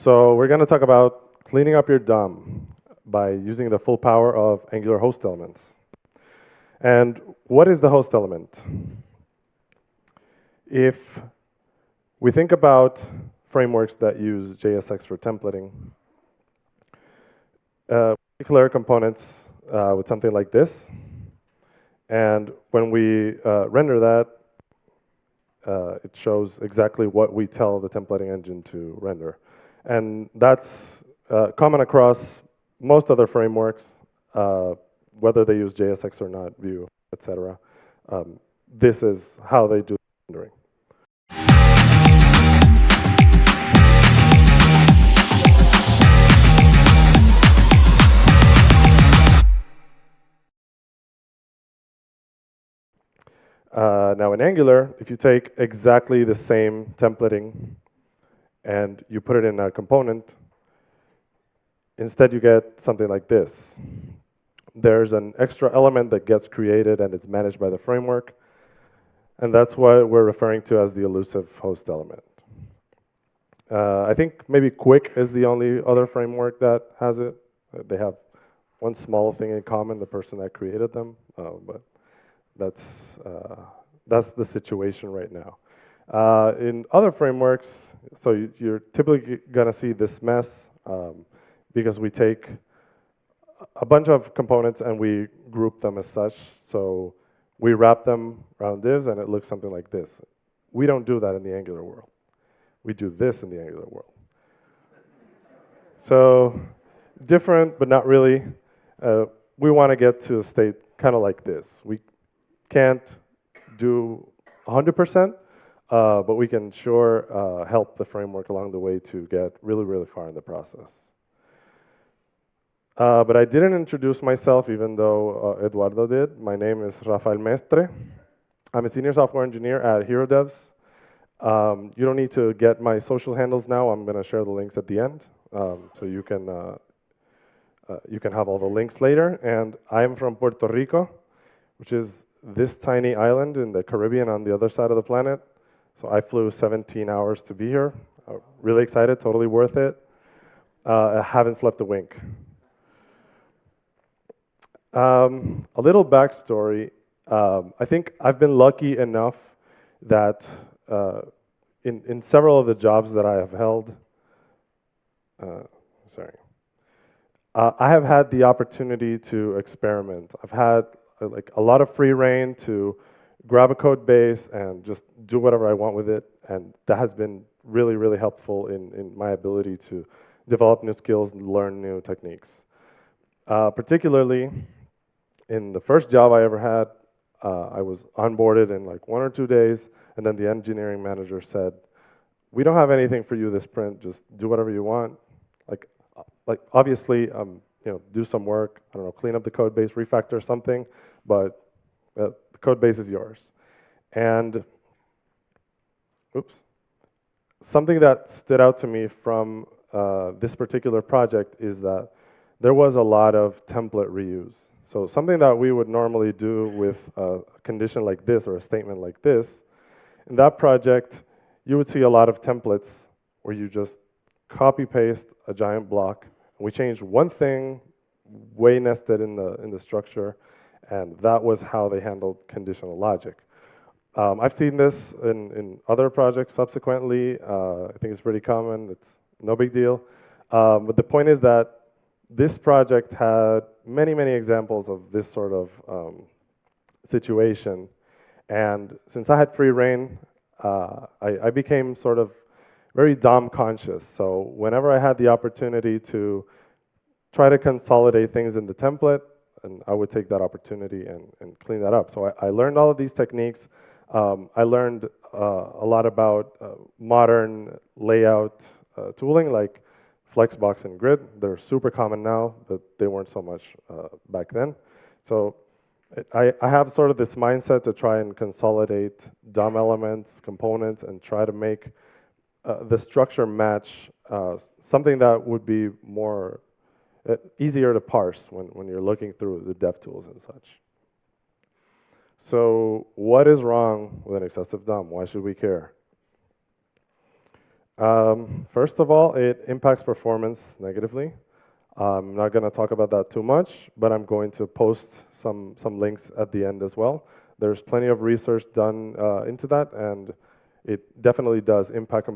So we're going to talk about cleaning up your DOM by using the full power of Angular host elements. And what is the host element? If we think about frameworks that use JSX for templating, we declare components with something like this. And when we render that, it shows exactly what we tell the templating engine to render. And that's common across most other frameworks, whether they use JSX or not, Vue, etc. This is how they do rendering. Now in Angular, if you take exactly the same templating and you put it in a component, instead you get something like this. There's an extra element that gets created and it's managed by the framework, and that's what we're referring to as the elusive host element. I think maybe Quick is the only other framework that has it. They have one small thing in common, the person that created them, but that's the situation right now. In other frameworks, so you're typically going to see this mess because we take a bunch of components and we group them as such. So we wrap them around divs and it looks something like this. We don't do that in the Angular world. We do this in the Angular world. So different, but not really. We want to get to a state kind of like this. We can't do 100%, but we can sure help the framework along the way to get really, really far in the process. But I didn't introduce myself, even though Eduardo did. My name is Rafael Mestre. I'm a senior software engineer at Hero Devs. You don't need to get my social handles now. I'm going to share the links at the end, so you can have all the links later. And I'm from Puerto Rico, which is this tiny island in the Caribbean on the other side of the planet. So I flew 17 hours to be here. Really excited, totally worth it. I haven't slept a wink. A little backstory. I think I've been lucky enough that in several of the jobs that I have held, I have had the opportunity to experiment. I've had like a lot of free reign to grab a code base and just do whatever I want with it, and that has been really, really helpful in my ability to develop new skills and learn new techniques. Particularly in the first job I ever had, I was onboarded in like 1 or 2 days, and then the engineering manager said, "We don't have anything for you this sprint. Just do whatever you want." Like obviously, do some work. I don't know, clean up the code base, refactor something, but the code base is yours. And something that stood out to me from this particular project is that there was a lot of template reuse. So something that we would normally do with a condition like this or a statement like this, in that project, you would see a lot of templates where you just copy-paste a giant block. We changed one thing way nested in the structure, and that was how they handled conditional logic. I've seen this in other projects subsequently. I think it's pretty common. It's no big deal. But the point is that this project had many, many examples of this sort of situation. And since I had free reign, I became sort of very DOM conscious. So whenever I had the opportunity to try to consolidate things in the template, and I would take that opportunity and clean that up. So I learned all of these techniques. I learned a lot about modern layout tooling like Flexbox and Grid. They're super common now, but they weren't so much back then. So I have sort of this mindset to try and consolidate DOM elements, components, and try to make the structure match something that would be more easier to parse when you're looking through the dev tools and such. So what is wrong with an excessive DOM? Why should we care? First of all, it impacts performance negatively. I'm not going to talk about that too much, but I'm going to post some links at the end as well. There's plenty of research done into that, and it definitely does impact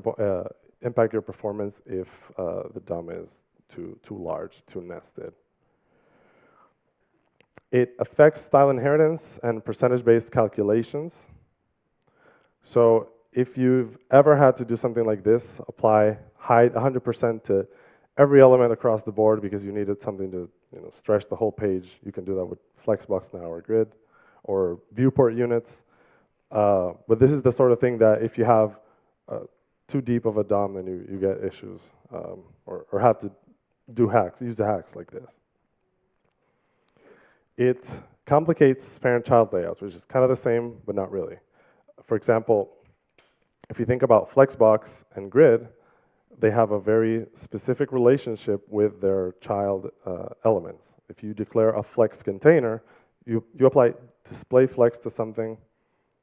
your performance if the DOM is too large, too nested. It affects style inheritance and percentage-based calculations. So if you've ever had to do something like this, hide 100% to every element across the board because you needed something to stretch the whole page, you can do that with Flexbox now or Grid or viewport units. But this is the sort of thing that if you have too deep of a DOM, then you get issues or have to use the hacks like this. It complicates parent-child layouts, which is kind of the same, but not really. For example, if you think about Flexbox and Grid, they have a very specific relationship with their child elements. If you declare a Flex container, you apply display Flex to something,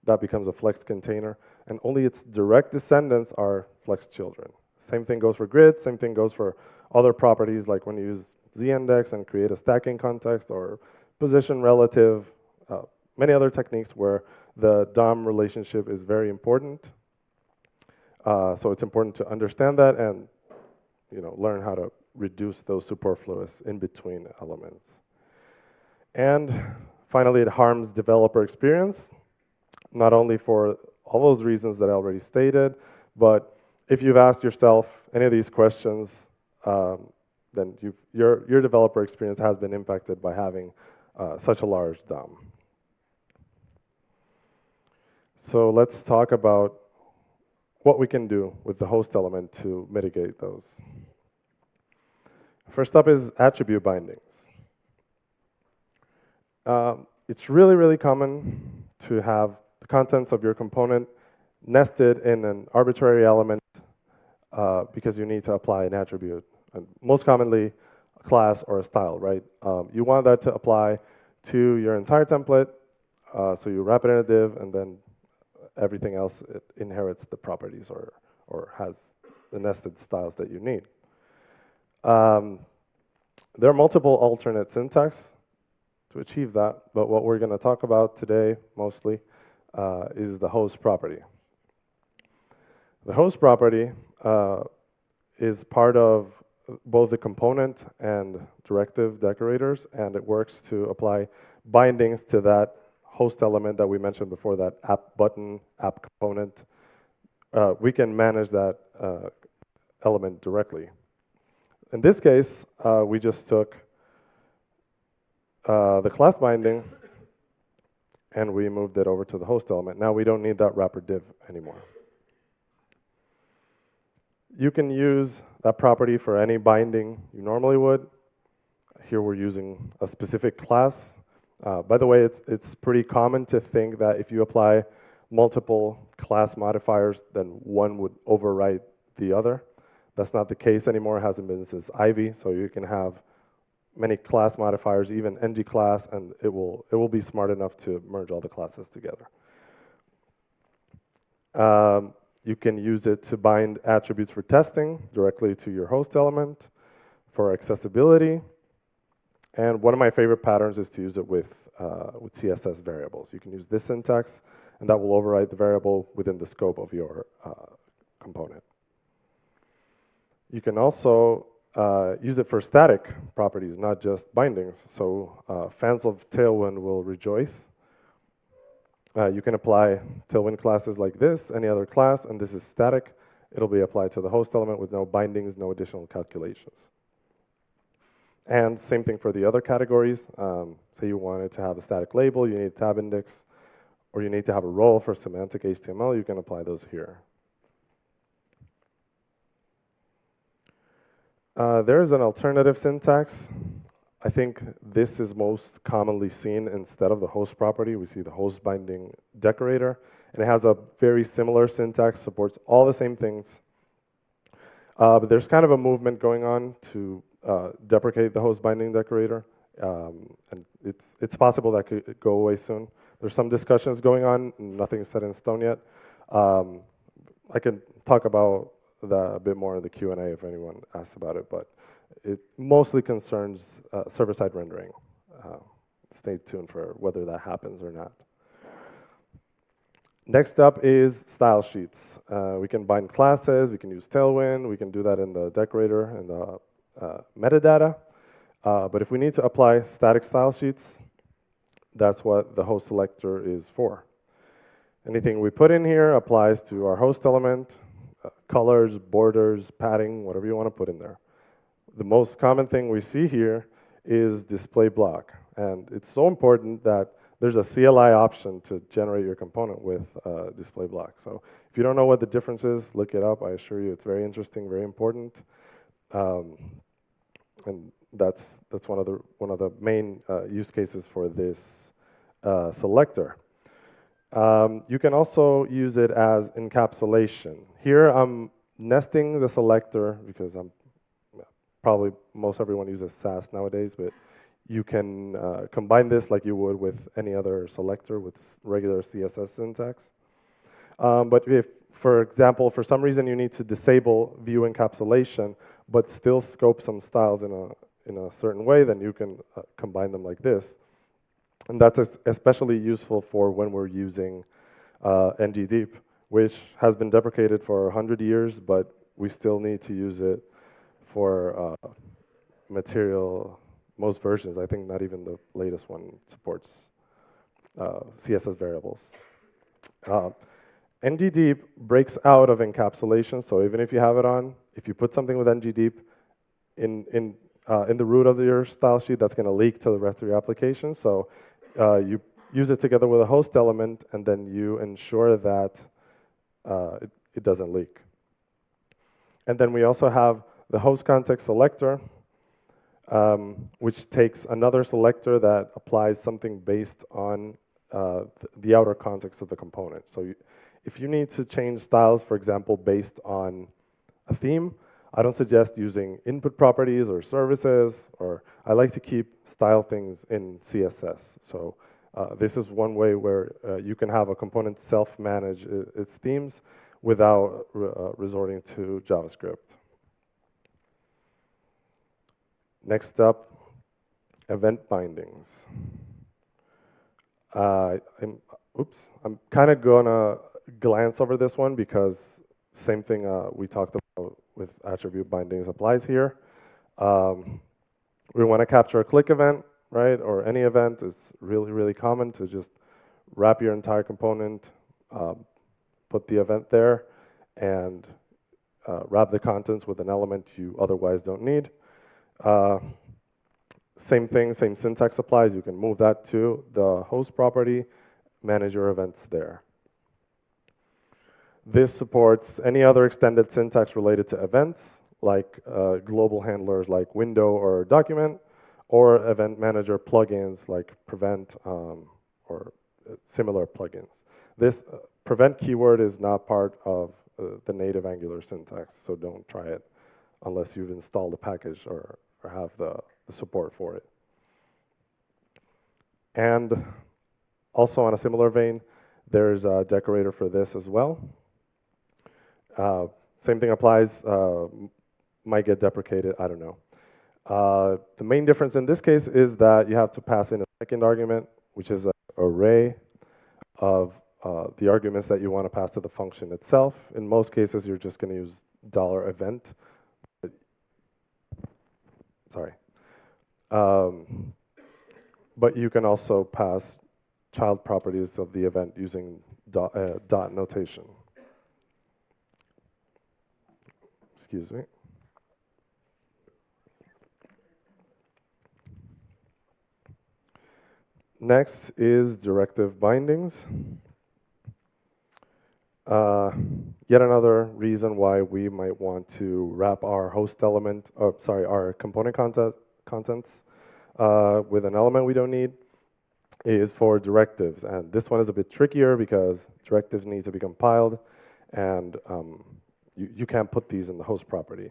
that becomes a Flex container, and only its direct descendants are Flex children. Same thing goes for Grid, same thing goes for other properties, like when you use z-index and create a stacking context, or position relative, many other techniques where the DOM relationship is very important. So it's important to understand that and learn how to reduce those superfluous in-between elements. And finally, it harms developer experience, not only for all those reasons that I already stated, but if you've asked yourself any of these questions, then your developer experience has been impacted by having such a large DOM. So let's talk about what we can do with the host element to mitigate those. First up is attribute bindings. It's really, really common to have the contents of your component nested in an arbitrary element because you need to apply an attribute, and most commonly a class or a style, right? You want that to apply to your entire template, so you wrap it in a div, and then everything else, it inherits the properties or has the nested styles that you need. There are multiple alternate syntax to achieve that, but what we're going to talk about today mostly is the host property. The host property is part of both the component and directive decorators, and it works to apply bindings to that host element that we mentioned before, that app button, app component. We can manage that element directly. In this case, we just took the class binding and we moved it over to the host element. Now we don't need that wrapper div anymore. You can use that property for any binding you normally would. Here we're using a specific class. By the way, it's pretty common to think that if you apply multiple class modifiers, then one would overwrite the other. That's not the case anymore. It hasn't been since Ivy, so you can have many class modifiers, even ng class, and it will be smart enough to merge all the classes together. You can use it to bind attributes for testing directly to your host element, for accessibility. And one of my favorite patterns is to use it with CSS variables. You can use this syntax, and that will override the variable within the scope of your component. You can also use it for static properties, not just bindings. So fans of Tailwind will rejoice. You can apply Tailwind classes like this, any other class, and this is static. It'll be applied to the host element with no bindings, no additional calculations. And same thing for the other categories. Say you wanted to have a static label, you need a tab index, or you need to have a role for semantic HTML, you can apply those here. There's an alternative syntax. I think this is most commonly seen instead of the host property. We see the host binding decorator, and it has a very similar syntax, supports all the same things. But there's kind of a movement going on to deprecate the host binding decorator, and it's possible that could go away soon. There's some discussions going on, nothing is set in stone yet. I can talk about that a bit more in the Q&A if anyone asks about it, but it mostly concerns server-side rendering. Stay tuned for whether that happens or not. Next up is style sheets. We can bind classes, we can use Tailwind, we can do that in the decorator and the metadata. But if we need to apply static style sheets, that's what the host selector is for. Anything we put in here applies to our host element, colors, borders, padding, whatever you want to put in there. The most common thing we see here is display block. And it's so important that there's a CLI option to generate your component with display block. So if you don't know what the difference is, look it up. I assure you it's very interesting, very important. And that's one of the main use cases for this selector. You can also use it as encapsulation. Here I'm nesting the selector because probably most everyone uses Sass nowadays, but you can combine this like you would with any other selector with regular CSS syntax. But if, for example, for some reason you need to disable view encapsulation, but still scope some styles in a certain way, then you can combine them like this. And that's especially useful for when we're using ngdeep, which has been deprecated for 100 years, but we still need to use it for most versions. I think not even the latest one supports CSS variables. ngdeep breaks out of encapsulation, so even if you have it on, if you put something with ngdeep in the root of your style sheet, that's going to leak to the rest of your application. So you use it together with a host element, and then you ensure that it doesn't leak. And then we also have the host context selector, which takes another selector that applies something based on the outer context of the component. So if you need to change styles, for example, based on a theme, I don't suggest using input properties or services, or I like to keep style things in CSS. So this is one way where you can have a component self-manage its themes without resorting to JavaScript. Next up, event bindings. I'm kind of gonna glance over this one because same thing we talked about with attribute bindings applies here. We want to capture a click event, right? Or any event. It's really, really common to just wrap your entire component, put the event there, and wrap the contents with an element you otherwise don't need. Same thing, same syntax applies. You can move that to the host property, manage your events there. This supports any other extended syntax related to events, like global handlers like window or document, or event manager plugins like prevent or similar plugins. This prevent keyword is not part of the native Angular syntax, so don't try it unless you've installed a package or have the support for it. And also on a similar vein, there's a decorator for this as well. Same thing applies, might get deprecated, I don't know. The main difference in this case is that you have to pass in a second argument, which is an array of the arguments that you want to pass to the function itself. In most cases, you're just going to use $event. Sorry. But you can also pass child properties of the event using dot notation. Excuse me. Next is directive bindings. Yet another reason why we might want to wrap our host element, our component contents with an element we don't need is for directives. And this one is a bit trickier because directives need to be compiled, and you can't put these in the host property.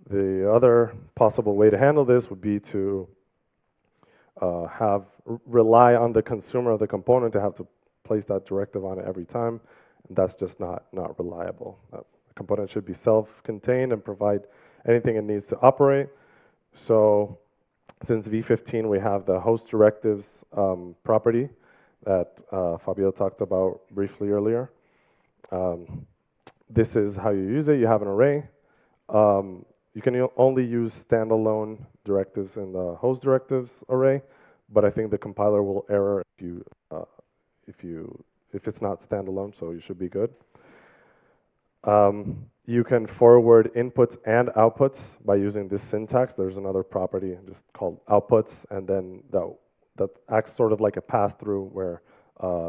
The other possible way to handle this would be to rely on the consumer of the component to have to place that directive on it every time. And that's just not reliable. component should be self-contained and provide anything it needs to operate. So since v15, we have the host directives property that Fabio talked about briefly earlier. This is how you use it. You have an array. You can only use standalone directives in the host directives array, but I think the compiler will error if it's not standalone, so you should be good. You can forward inputs and outputs by using this syntax. There's another property just called outputs, and then that acts sort of like a pass-through where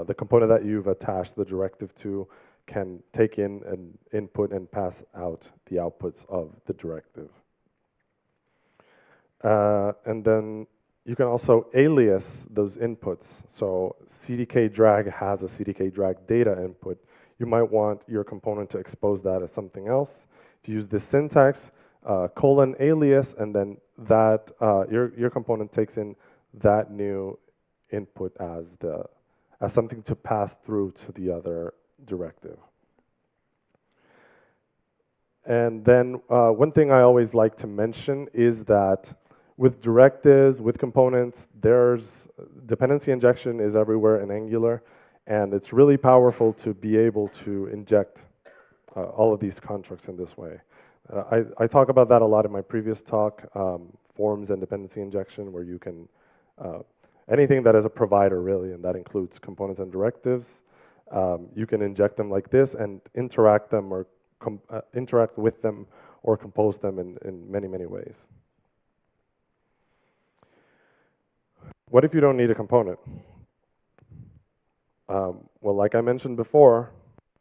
the component that you've attached the directive to can take in an input and pass out the outputs of the directive. And then you can also alias those inputs. So CDK drag has a CDK drag data input. You might want your component to expose that as something else. If you use this syntax, colon alias, and then that your component takes in that new input as something to pass through to the other directive. And then one thing I always like to mention is that with directives, with components, dependency injection is everywhere in Angular, and it's really powerful to be able to inject all of these constructs in this way. I talk about that a lot in my previous talk, forms and dependency injection, where you can, anything that is a provider really, and that includes components and directives, you can inject them like this and interact them or interact with them or compose them in many, many ways. What if you don't need a component? Well, like I mentioned before,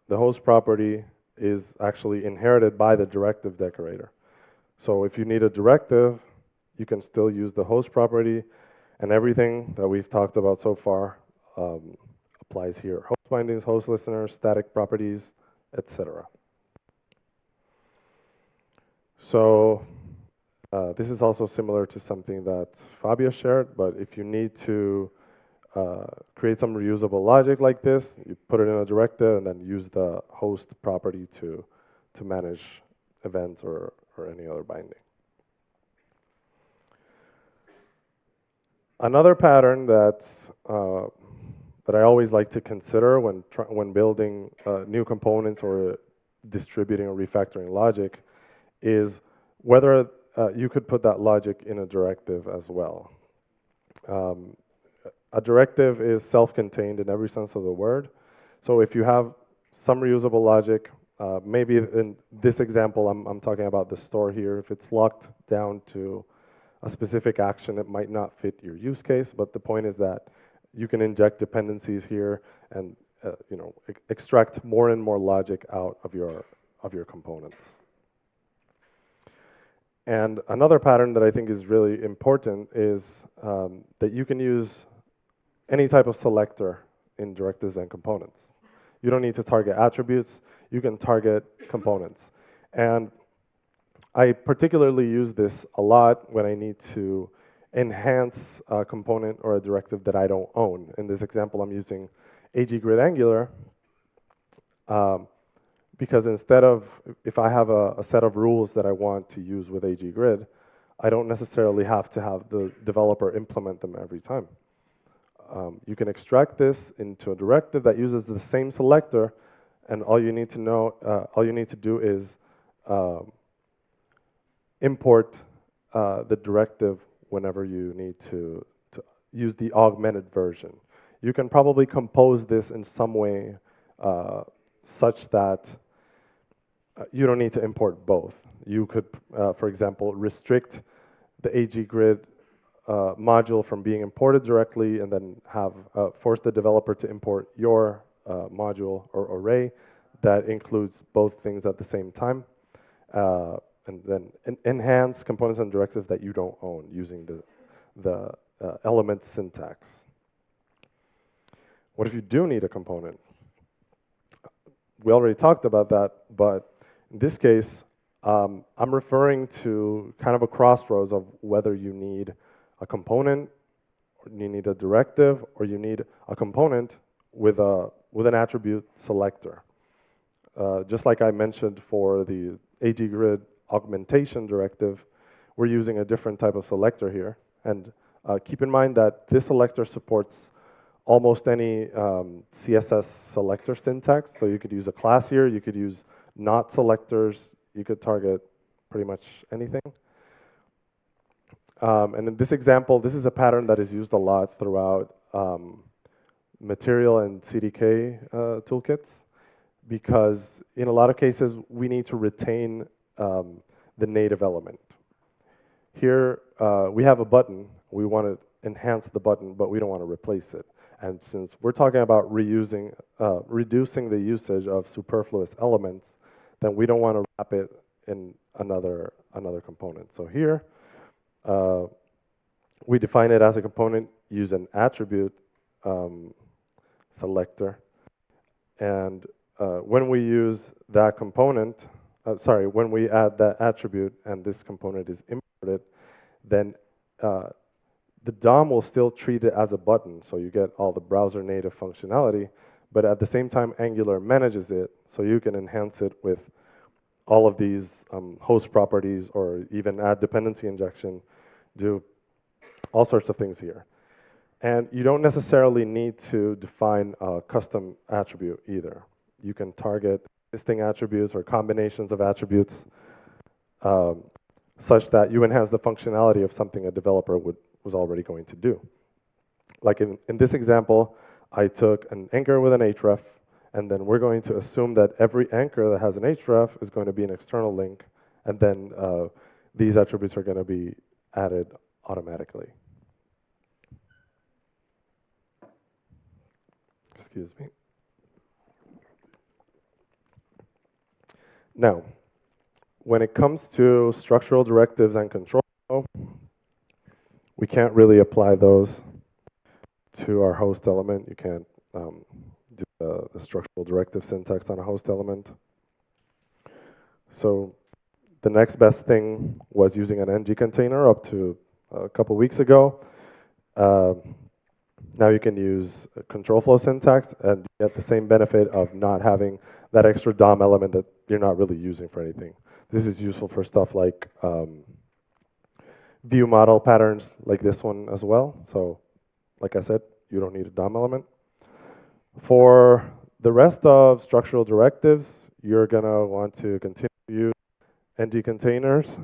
the host property is actually inherited by the directive decorator. So if you need a directive, you can still use the host property, and everything that we've talked about so far applies here. Host bindings, host listeners, static properties, etc. So this is also similar to something that Fabio shared, but if you need to create some reusable logic like this, you put it in a directive and then use the host property to manage events or any other binding. Another pattern that I always like to consider when building new components or distributing or refactoring logic is whether you could put that logic in a directive as well. A directive is self-contained in every sense of the word. So if you have some reusable logic, maybe in this example, I'm talking about the store here. If it's locked down to a specific action, it might not fit your use case. But the point is that you can inject dependencies here and extract more and more logic out of your components. And another pattern that I think is really important is that you can use any type of selector in directives and components. You don't need to target attributes, you can target components. And I particularly use this a lot when I need to enhance a component or a directive that I don't own. In this example, I'm using AgGrid Angular because instead of, if I have a set of rules that I want to use with AgGrid, I don't necessarily have to have the developer implement them every time. You can extract this into a directive that uses the same selector, and all you need to do is import the directive whenever you need to use the augmented version. You can probably compose this in some way such that you don't need to import both. You could, for example, restrict the AgGrid module from being imported directly, and then have force the developer to import your module or array that includes both things at the same time, and then enhance components and directives that you don't own using the element syntax. What if you do need a component? We already talked about that, but in this case, I'm referring to kind of a crossroads of whether you need a component, or you need a directive, or you need a component with an attribute selector. just like I mentioned for the AG grid augmentation directive, we're using a different type of selector here. And keep in mind that this selector supports almost any CSS selector syntax. So you could use a class here, you could use not selectors, you could target pretty much anything. And in this example, this is a pattern that is used a lot throughout material and CDK toolkits, because in a lot of cases, we need to retain the native element. Here, we have a button. We want to enhance the button, but we don't want to replace it. And since we're talking about reducing the usage of superfluous elements, then we don't want to wrap it in another component. So here, we define it as a component, use an attribute selector, and when we use that component, when we add that attribute and this component is imported, then the DOM will still treat it as a button, so you get all the browser native functionality, but at the same time, Angular manages it, so you can enhance it with all of these host properties, or even add dependency injection, do all sorts of things here. And you don't necessarily need to define a custom attribute either. You can target existing attributes or combinations of attributes such that you enhance the functionality of something a developer was already going to do. Like in this example, I took an anchor with an href, and then we're going to assume that every anchor that has an href is going to be an external link, and then these attributes are going to be added automatically. Excuse me. Now, when it comes to structural directives and control flow, we can't really apply those to our host element. You can't do the structural directive syntax on a host element. So the next best thing was using an ng container up to a couple weeks ago. Now you can use control flow syntax and get the same benefit of not having that extra DOM element that you're not really using for anything. This is useful for stuff like view model patterns like this one as well. So like I said, you don't need a DOM element. For the rest of structural directives, you're going to want to continue to use ng containers.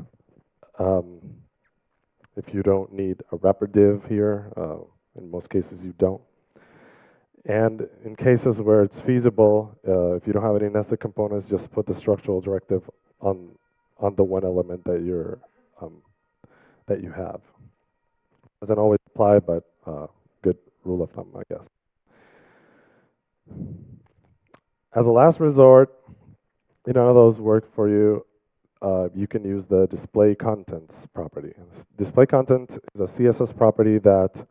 If you don't need a wrapper div here, in most cases you don't. And in cases where it's feasible, if you don't have any nested components, just put the structural directive on the one element that you have. Doesn't always apply, but good rule of thumb, I guess. As a last resort, if none of those work for you, you can use the display contents property. Display content is a CSS property that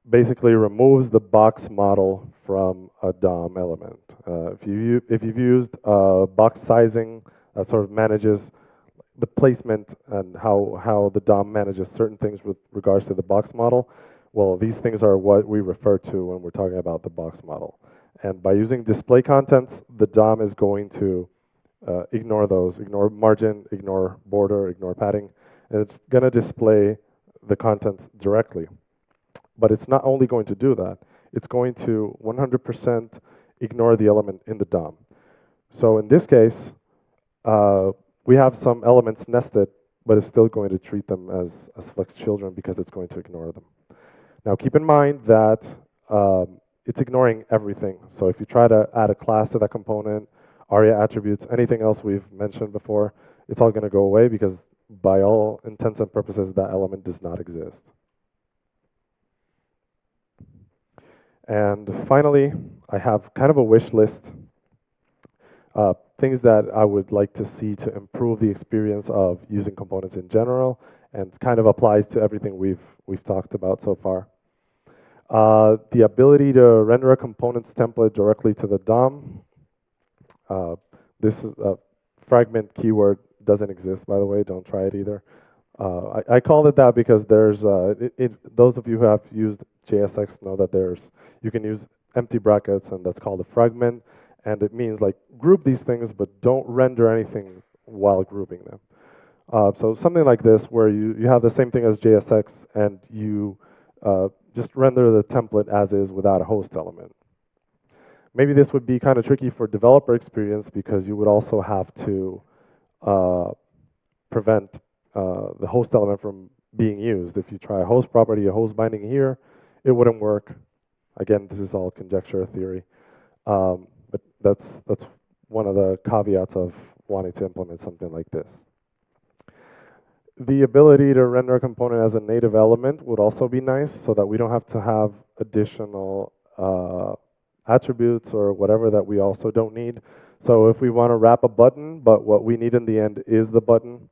basically removes the box model from a DOM element. If you've used box sizing, that sort of manages the placement and how the DOM manages certain things with regards to the box model, well, these things are what we refer to when we're talking about the box model. And by using display contents, the DOM is going to ignore those, ignore margin, ignore border, ignore padding, and it's going to display the contents directly. But it's not only going to do that, it's going to 100% ignore the element in the DOM. So in this case, we have some elements nested, but it's still going to treat them as flex children because it's going to ignore them. Now keep in mind that it's ignoring everything. So if you try to add a class to that component, ARIA attributes, anything else we've mentioned before, it's all going to go away because by all intents and purposes, that element does not exist. And finally, I have kind of a wish list. Things that I would like to see to improve the experience of using components in general, and kind of applies to everything we've talked about so far. The ability to render a components template directly to the DOM. This is a fragment keyword doesn't exist, by the way. Don't try it either. I called it that because there's those of you who have used JSX know that you can use empty brackets, and that's called a fragment. And it means like group these things, but don't render anything while grouping them. So something like this, where you have the same thing as JSX, and you just render the template as is without a host element. Maybe this would be kind of tricky for developer experience, because you would also have to prevent the host element from being used. If you try a host property, a host binding here, it wouldn't work. Again, this is all conjecture theory. But that's one of the caveats of wanting to implement something like this. The ability to render a component as a native element would also be nice, so that we don't have to have additional attributes or whatever that we also don't need. So if we want to wrap a button, but what we need in the end is the button,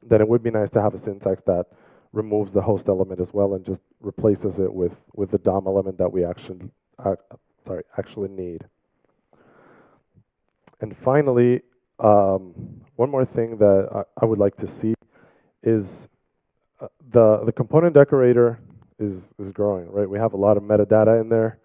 then it would be nice to have a syntax that removes the host element as well and just replaces it with the DOM element that we actually need. And finally, one more thing that I would like to see is the component decorator is growing, right? We have a lot of metadata in there,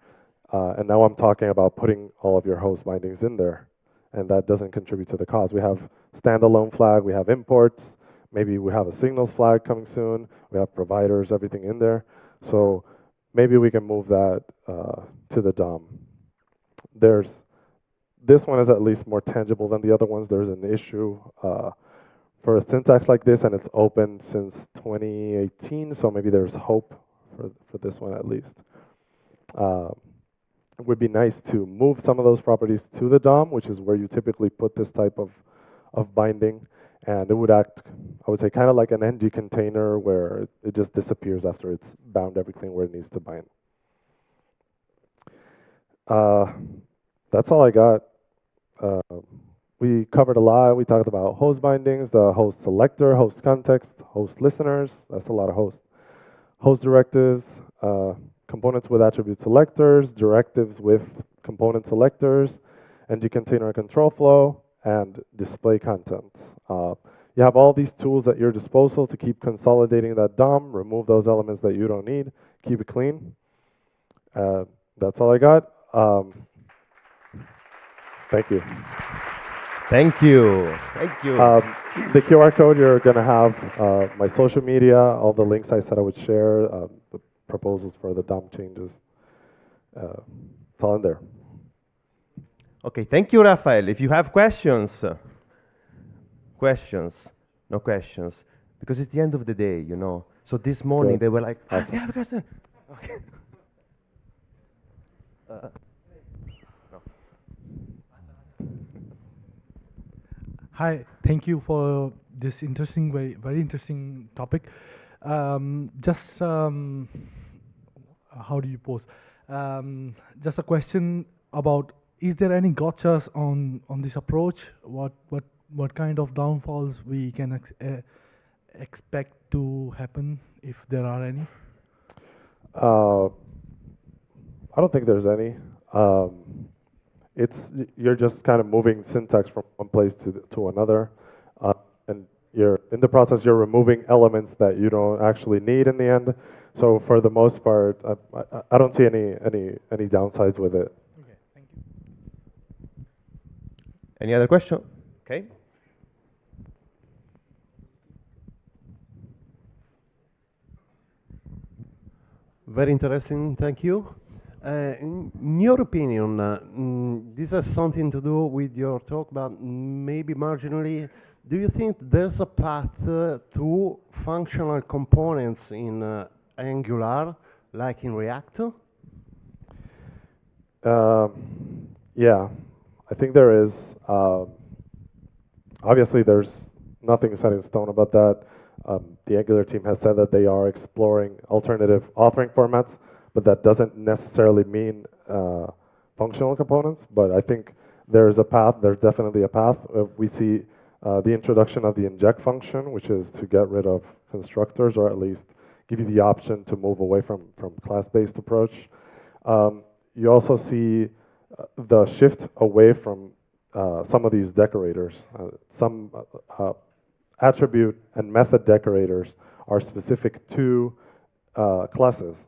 and now I'm talking about putting all of your host bindings in there, and that doesn't contribute to the cause. We have standalone flag, we have imports, maybe we have a signals flag coming soon, we have providers, everything in there. So maybe we can move that to the DOM. This one is at least more tangible than the other ones. There's an issue for a syntax like this, and it's open since 2018, so maybe there's hope for this one at least. It would be nice to move some of those properties to the DOM, which is where you typically put this type of binding, and it would act, I would say, kind of like an ng container, where it just disappears after it's bound everything where it needs to bind. That's all I got. We covered a lot. We talked about host bindings, the host selector, host context, host listeners. That's a lot of hosts. Host directives, components with attribute selectors, directives with component selectors, ng container control flow, and display contents. You have all these tools at your disposal to keep consolidating that DOM, remove those elements that you don't need, keep it clean. That's all I got. Thank you. Thank you. Thank you. The QR code, you're going to have my social media, all the links I said I would share, the proposals for the DOM changes. It's all in there. Okay, thank you, Rafael. If you have questions, no questions, because it's the end of the day, you know. So this morning they were like, awesome. I have a question. Okay. Hi, thank you for this interesting, very interesting topic. How do you pose? Just a question about: is there any gotchas on this approach? What kind of downfalls we can expect to happen, if there are any? I don't think there's any. You're just kind of moving syntax from one place to another, and in the process you're removing elements that you don't actually need in the end. So for the most part, I don't see any downsides with it. Okay, thank you. Any other question? Okay. Very interesting, thank you. In your opinion, this has something to do with your talk, but maybe marginally, do you think there's a path to functional components in Angular, like in React? Yeah, I think there is. Obviously, there's nothing set in stone about that. The Angular team has said that they are exploring alternative authoring formats, but that doesn't necessarily mean functional components. But I think there's a path. There's definitely a path. We see the introduction of the inject function, which is to get rid of constructors, or at least give you the option to move away from class-based approach. You also see the shift away from some of these decorators. Some attribute and method decorators are specific to classes.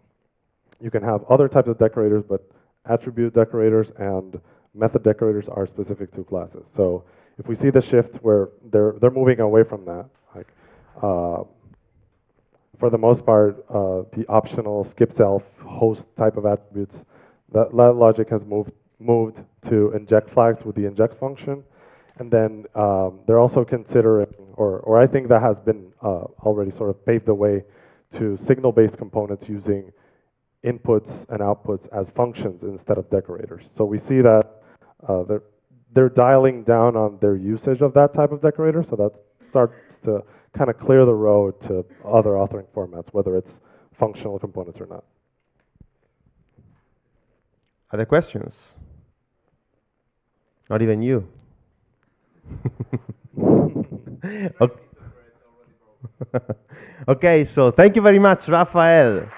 You can have other types of decorators, but attribute decorators and method decorators are specific to classes. So if we see the shift where they're moving away from that, like for the most part, the optional skip self host type of attributes, that logic has moved to inject flags with the inject function. And then they're also considering, or I think that has been already sort of paved the way to signal-based components using inputs and outputs as functions instead of decorators. So we see that they're dialing down on their usage of that type of decorator, so that starts to kind of clear the road to other authoring formats, whether it's functional components or not. Other questions? Not even you. Okay. Okay, so thank you very much, Rafael.